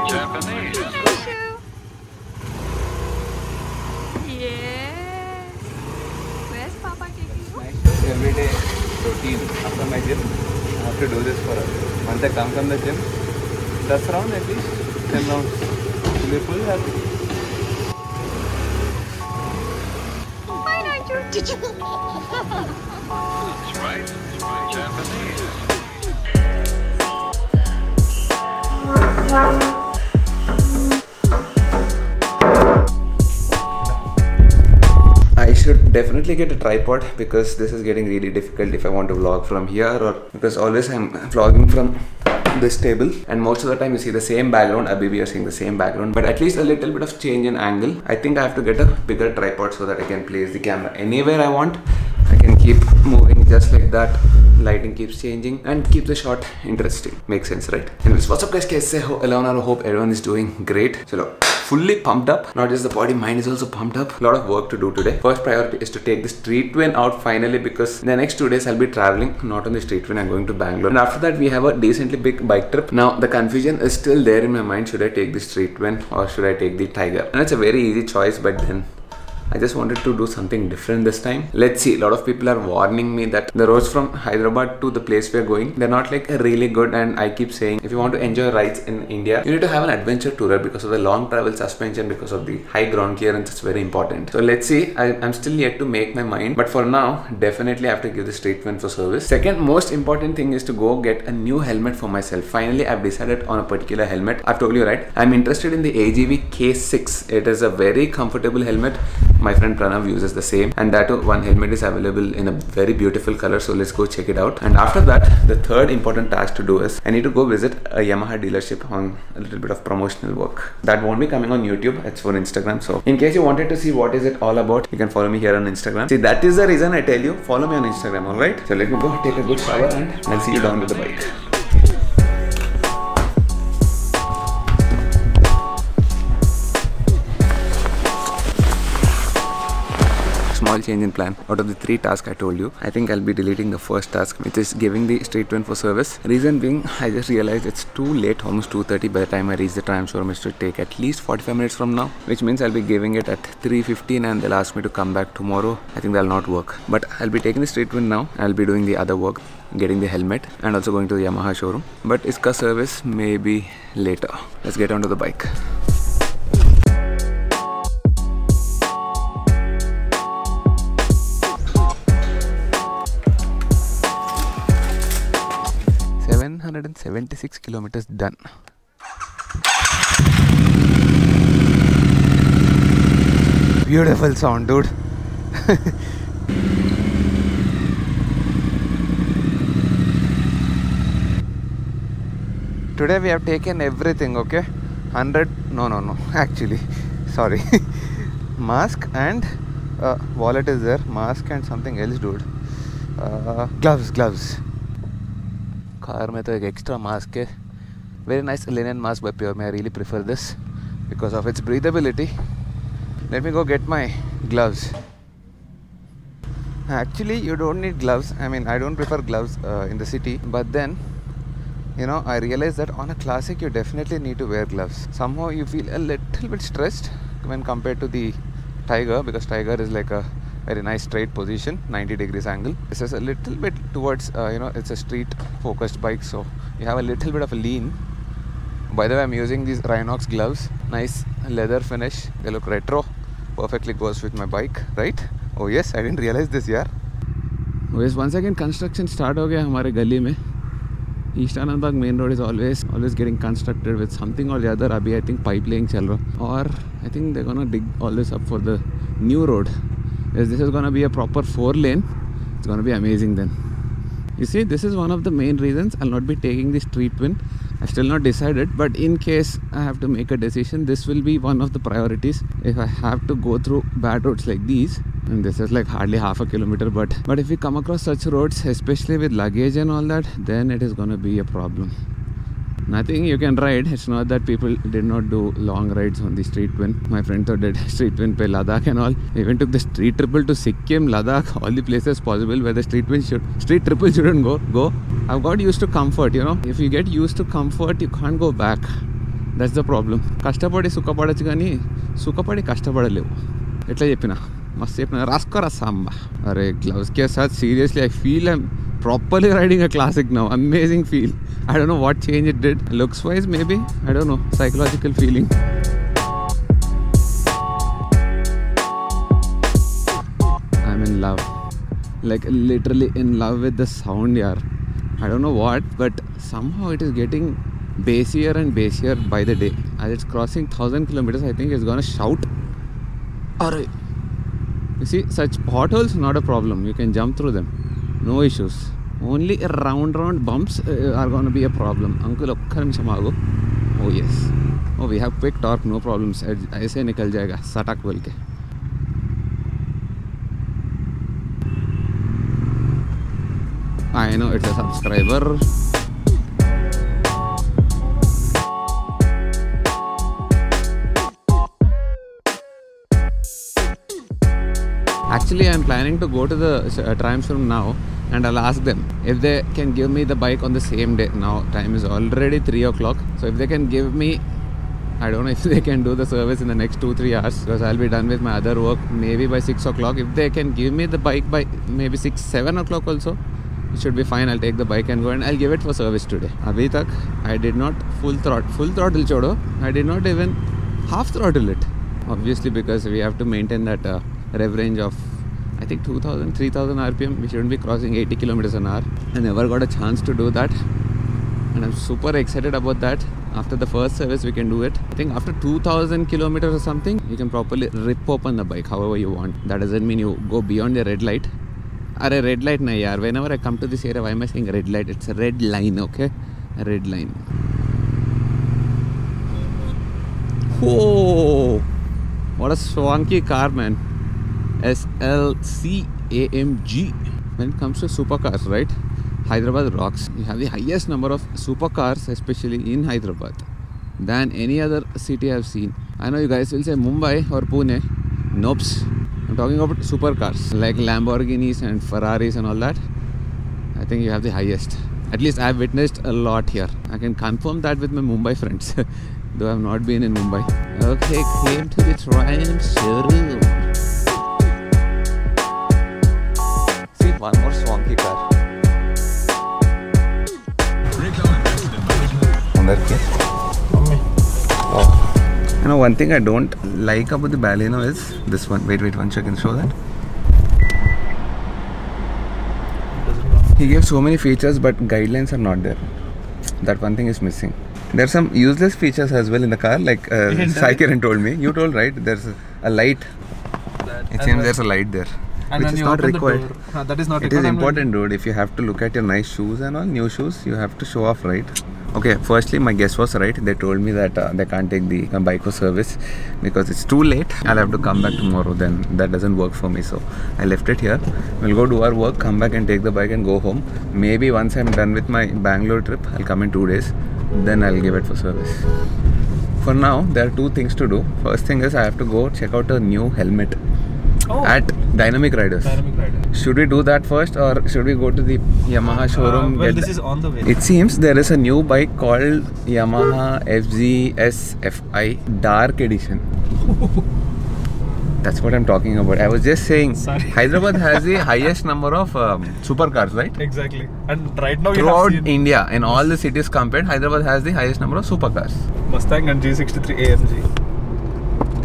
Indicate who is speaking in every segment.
Speaker 1: Japanese.
Speaker 2: Yes. Where's Papa taking you?
Speaker 3: Every day routine after my gym, I have to do this for us. Once I come from the gym, 10 rounds at least, 10 rounds. You'll be full happy.
Speaker 2: Why don't you?
Speaker 1: That's right. Japanese.
Speaker 3: I should definitely get a tripod because this is getting really difficult if I want to vlog from here, or because always I'm vlogging from this table and most of the time you see the same background. Abhi, we are seeing the same background, but at least a little bit of change in angle. I think I have to get a bigger tripod so that I can place the camera anywhere I want. I can keep moving just like that. Lighting keeps changing and keep the shot interesting. Makes sense, right? Anyways, what's up guys? Kaise ho? Elona, hope everyone is doing great. So fully pumped up. Not just the body, mind is also pumped up. A lot of work to do today. First priority is to take the street twin out finally, because in the next 2 days I'll be traveling. Not on the street twin, I'm going to Bangalore. And after that we have a decently big bike trip. Now the confusion is still there in my mind. Should I take the street twin or should I take the Tiger? And it's a very easy choice, but then I just wanted to do something different this time. Let's see. A lot of people are warning me that the roads from Hyderabad to the place we're going, they're not like really good, and I keep saying if you want to enjoy rides in India, you need to have an adventure tourer because of the long travel suspension, because of the high ground clearance. It's very important. So let's see. I'm still yet to make my mind, but for now definitely I have to give the street twin for service. Second most important thing is to go get a new helmet for myself. Finally I've decided on a particular helmet. I've told you, right? I'm interested in the AGV K6. It is a very comfortable helmet. My friend Pranav uses the same, and that one helmet is available in a very beautiful color, so let's go check it out. And after that, the third important task to do is I need to go visit a Yamaha dealership on a little bit of promotional work. That won't be coming on YouTube, it's for Instagram. So in case you wanted to see what is it all about, you can follow me here on Instagram. See, that is the reason I tell you, follow me on Instagram, alright? So let me go take a good shower and I'll see you down with the bike. Small change in plan. Out of the 3 tasks I told you, I think I'll be deleting the first task, which is giving the street twin for service. Reason being, I just realized it's too late, almost 2:30 by the time I reach the tram showroom. It should take at least 45 minutes from now, which means I'll be giving it at 3:15 and they'll ask me to come back tomorrow. I think that'll not work. But I'll be taking the street twin now. I'll be doing the other work, getting the helmet and also going to the Yamaha showroom. But iska service maybe later. Let's get onto the bike. And 76 kilometers done. Beautiful sound, dude. Today we have taken everything, okay? 100, no, actually, sorry. Mask and wallet is there. Mask and something else, dude. Gloves. Car में तो एक extra mask है. Very nice linen mask by Pure. I really prefer this because of its breathability. Let me go get my gloves. Actually, you don't need gloves. I mean, I don't prefer gloves in the city, but then, you know, I realized that on a classic you definitely need to wear gloves. Somehow you feel a little bit stressed when compared to the Tiger, because Tiger is like a very nice straight position, 90 degrees angle. This is a little bit towards, you know, it's a street focused bike, so you have a little bit of a lean. By the way, I'm using these Rhinox gloves. Nice leather finish. They look retro. Perfectly goes with my bike, right? Oh yes, I didn't realize this, yaar. Yes, once again construction start ho gaya hamare gali mein. East Anand Bagh main road is always getting constructed with something or the other. Abhi I think pipe laying chal raha, or I think they're gonna dig all this up for the new road. Yes, this is gonna be a proper 4-lane. It's gonna be amazing then. You see, this is one of the main reasons I'll not be taking the street twin. I've still not decided, but in case I have to make a decision, this will be one of the priorities. If I have to go through bad roads like these, and this is like hardly half a kilometer, but if we come across such roads, especially with luggage and all that, then it is gonna be a problem. Nothing you can ride. It's not that people did not do long rides on the street twin. My friends did street twin pe Ladakh and all. They even took the street triple to Sikkim, Ladakh, all the places possible where the street triple shouldn't go. I've got used to comfort, you know. If you get used to comfort, you can't go back. That's the problem. కష్టపడి సుఖపడచ్చు కానీ సుఖపడి కష్టపడలేవు. ఎట్లా చెప్పినా మస్తు చెప్పిన రాసుకోరా సాంబా. అరే gloves కే సాత్ seriously I feel I'm properly riding a classic now. Amazing feel. I don't know what change it did. Looks wise maybe, I don't know, psychological feeling. I'm in love, like literally in love with the sound yaar. I don't know what, but somehow it is getting bassier and bassier by the day. As it's crossing 1000 kilometers, I think it's gonna shout. Arre. You see, such potholes not a problem, you can jump through them, no issues. Only round bumps are going to be a problem. Uncle, okkar nimisham aagu. Oh yes. Oh, we have quick torque, no problems. ऐसे निकल जाएगा सटक बोल के. I know it's a subscriber. Actually, I'm planning to go to the Triumph showroom now. And I'll ask them if they can give me the bike on the same day. Now time is already 3 o'clock, so if they can give me, I don't know if they can do the service in the next 2-3 hours, because I'll be done with my other work maybe by 6 o'clock. If they can give me the bike by maybe 6-7 o'clock also, it should be fine. I'll take the bike and go, and I'll give it for service today. Abhi tak I did not full throttle chodo. I did not even half throttle it, obviously, because we have to maintain that rev range of I think 2000-3000 RPM. We shouldn't be crossing 80 kilometers an hour. I never got a chance to do that, and I'm super excited about that. After the first service we can do it. I think after 2000 kilometers or something, you can properly rip open the bike however you want. That doesn't mean you go beyond the red light. Arre red light nahi yaar. Whenever I come to this area, why am I saying red light? It's a red line, okay? A red line. Oh, what a swanky car, man. SLC AMG. When it comes to supercars, right, Hyderabad rocks. You have the highest number of supercars, especially in Hyderabad, than any other city I've seen. I know you guys will say Mumbai or Pune. Nope. I'm talking about supercars like Lamborghinis and Ferraris and all that. I think you have the highest. At least I've witnessed a lot here. I can confirm that with my Mumbai friends, though I've not been in Mumbai. Okay, came to the Triumph showroom. One more swanky car. Oh. You know, one thing I don't like about the Baleno is this one. Wait, one second, show that. He gave so many features, but guidelines are not there. That one thing is missing. There are some useless features as well in the car, like Sai Kiran told me. You told, right? There's a light. It seems there's a light there. And which is not required.
Speaker 4: That is not
Speaker 3: required. It is important, dude. If you have to look at your nice shoes and all, new shoes, you have to show off, right? Okay, firstly, my guess was right. They told me that they can't take the bike for service because it's too late. I'll have to come back tomorrow. Then that doesn't work for me. So I left it here. We'll go do our work, come back and take the bike and go home. Maybe once I'm done with my Bangalore trip, I'll come in 2 days. Then I'll give it for service. For now, there are 2 things to do. First thing is I have to go check out a new helmet. At Dynamic Riders. Should we do that first, or should we go to the Yamaha showroom?
Speaker 4: Well, this is on the way.
Speaker 3: It seems there is a new bike called Yamaha FZS-FI Dark Edition. That's what I'm talking about. I was just saying, Hyderabad has the highest number of supercars, right?
Speaker 4: Exactly. And right now
Speaker 3: throughout India, in all the cities compared, Hyderabad has the highest number of supercars.
Speaker 4: Mustang and G63 AMG.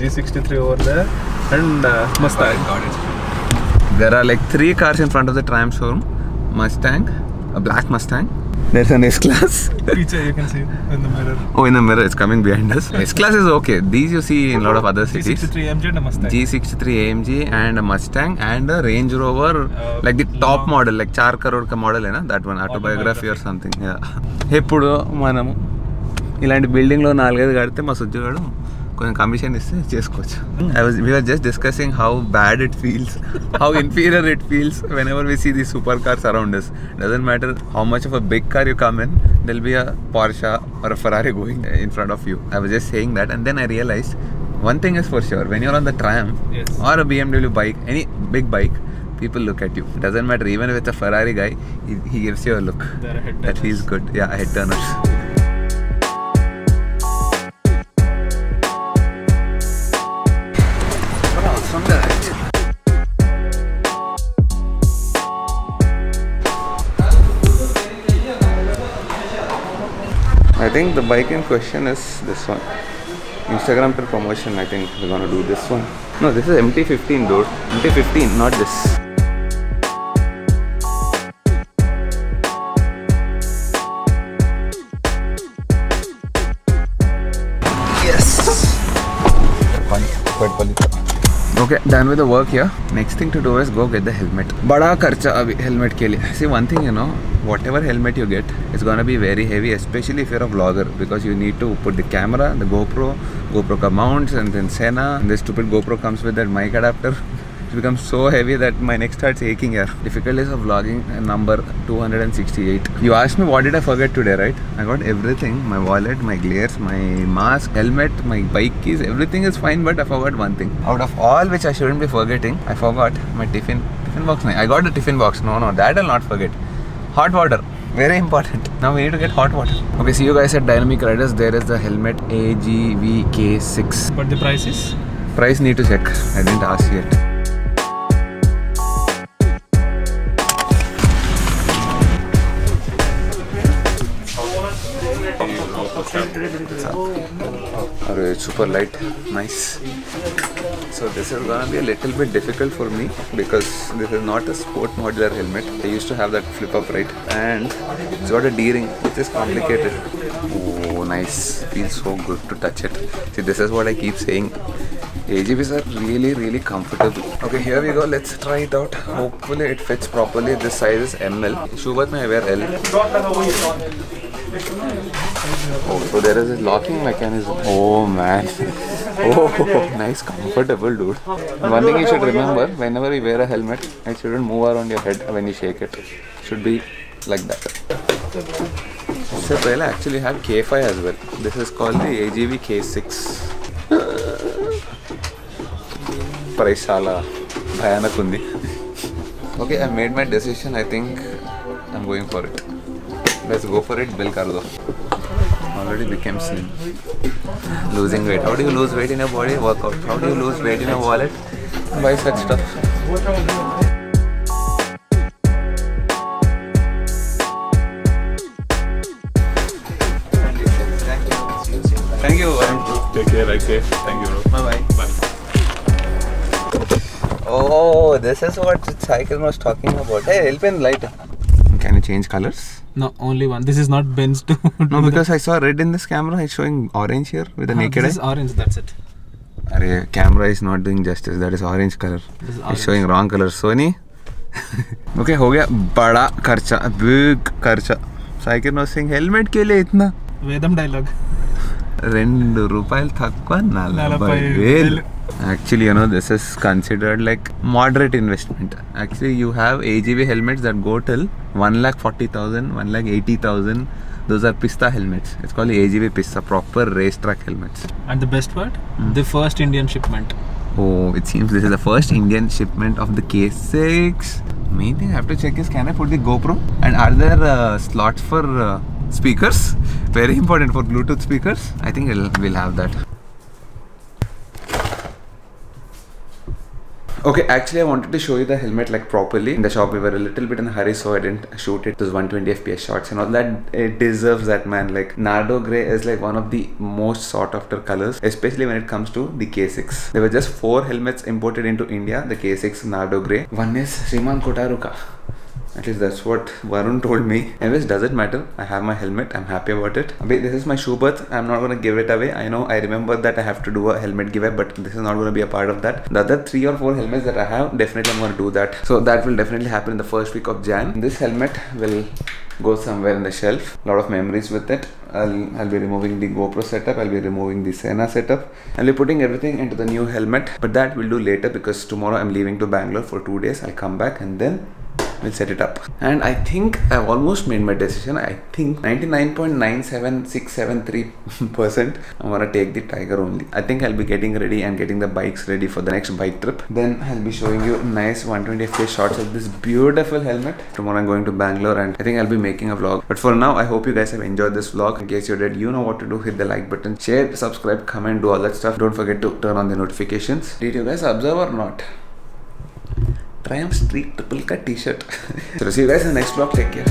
Speaker 4: G63 over there and Mustang.
Speaker 3: Got it. There are like 3 cars in front of the Triumph showroom. Mustang, a black Mustang. There's an S-Class.
Speaker 4: Feature you can see in the mirror.
Speaker 3: Oh, in the mirror, it's coming behind us. S-Class is okay. These you see in a lot of other cities.
Speaker 4: G63 AMG and a Mustang.
Speaker 3: G63 AMG and a Mustang and a Range Rover, like the top model, like 4 crore ka model hai na, that one, autobiography or something. Yeah. Eppudu manamu ilanti building lo 4-5 kadite ma sujjugadu కొంచెం commission ఇస్తే చేసుకోవచ్చు. We were just discussing how bad it feels, how inferior it feels whenever we see these supercars around us. Doesn't matter how much of a big car you come in, there'll be a Porsche or a Ferrari going in front of you. I was just saying that, and then I realized one thing is for sure, when you're on the Triumph or a BMW bike, any big bike, people look at you. It doesn't matter, even if it's a Ferrari guy, he gives you a look that feels good. Yeah, head turners. I think the bike in question is this one. Instagram per promotion, I think we're gonna do this one. No, this is MT15 dude. MT15, not this. Okay, done with the work here. Next thing to do is go get the helmet. Bada kharcha abhi helmet ke liye. See, one thing, you know, whatever helmet you get, it's gonna be very heavy, especially if you're a vlogger, because you need to put the camera, the GoPro ka mounts, and then Sena. And this stupid GoPro comes with that mic adapter. It becomes so heavy that my neck starts aching here. Difficulties of vlogging number 268. You asked me what did I forget today, right? I got everything. My wallet, my glares, my mask, helmet, my bike keys, everything is fine, but I forgot one thing. Out of all which I shouldn't be forgetting, I forgot my tiffin box. I got the tiffin box. No, that I'll not forget. Hot water. Very important. Now we need to get hot water. Okay, see you guys at Dynamic Riders. There is the helmet AGV K6.
Speaker 4: But the price is?
Speaker 3: Price need to check. I didn't ask yet. It's super light, nice. So this is gonna be a little bit difficult for me because this is not a sport modular helmet. I used to have that flip up, right? And it's got a D-ring, which is complicated. Oh, nice. Feels so good to touch it. See, this is what I keep saying. AGVs are really comfortable. Okay, here we go. Let's try it out. Hopefully it fits properly. This size is ML. Shubat may I wear L. Oh, so there is a locking mechanism. Oh man. Oh, nice, comfortable, dude. One thing you should remember, whenever you wear a helmet, it shouldn't move around your head when you shake it. It should be like that. So I actually have K5 as well. This is called the AGV K6. Praisala. Bhayanakundi. Okay, I made my decision. I think I'm going for it. Let's go for it. Bill Cardo. Already became slim. Losing weight. How do you lose weight in your body? Workout. How do you lose weight in your wallet? Buy such stuff. Thank you.
Speaker 4: Take care, right safe. Thank you, bro.
Speaker 3: Bye. Oh, this is what Cycle was talking about. Hey, help in light. Can you change colors?
Speaker 4: No, only one. This is not Benz to
Speaker 3: No, because I saw red in this camera. It's showing orange here with the naked eye.
Speaker 4: This is orange, that's it.
Speaker 3: Arey, camera is not doing justice. That is orange color. It's showing wrong color. Sony. Okay, ho gaya. Bada kharcha. Big kharcha. Cycle was saying helmet ke liye itna.
Speaker 4: Vedam dialogue.
Speaker 3: ₹2 thakwa 40 velu. Actually, you know, this is considered like moderate investment. Actually, you have AGV helmets that go till 1,40,000, 1,80,000. Those are Pista helmets. It's called AGV Pista, proper racetrack helmets.
Speaker 4: And the best part? The first Indian shipment.
Speaker 3: Oh, it seems this is the first Indian shipment of the K6. Main thing I have to check is, can I put the GoPro? And are there slots for speakers? Very important for Bluetooth speakers. I think we'll have that. Okay, actually I wanted to show you the helmet like properly. In the shop we were a little bit in a hurry, so I didn't shoot it. Those 120 FPS shots and all that. It deserves that, man. Like Nardo Grey is like one of the most sought after colors, especially when it comes to the K6. There were just 4 helmets imported into India. The K6 Nardo Grey. One is Shriman Kotaruka. At least that's what Varun told me. Anyways, doesn't matter. I have my helmet. I'm happy about it. This is my Shubat. I'm not going to give it away. I know, I remember that I have to do a helmet giveaway, but this is not going to be a part of that. The other 3 or 4 helmets that I have, definitely I'm going to do that. So that will definitely happen in the first week of Jan. This helmet will go somewhere in the shelf. A lot of memories with it. I'll be removing the GoPro setup. I'll be removing the Sena setup. I'll be putting everything into the new helmet. But that we'll do later because tomorrow I'm leaving to Bangalore for 2 days. I'll come back and then we'll set it up. And I think I've almost made my decision. I think 99.97673% I'm gonna take the Tiger only. I think I'll be getting ready and getting the bikes ready for the next bike trip. Then I'll be showing you nice 120 FPS shots of this beautiful helmet. Tomorrow I'm going to Bangalore and I think I'll be making a vlog. But for now, I hope you guys have enjoyed this vlog. In case you did, you know what to do. Hit the like button, share, subscribe, comment, do all that stuff. Don't forget to turn on the notifications. Did you guys observe or not? Triumph Street Triple Cut t-shirt. So see you guys in the next vlog. Take care.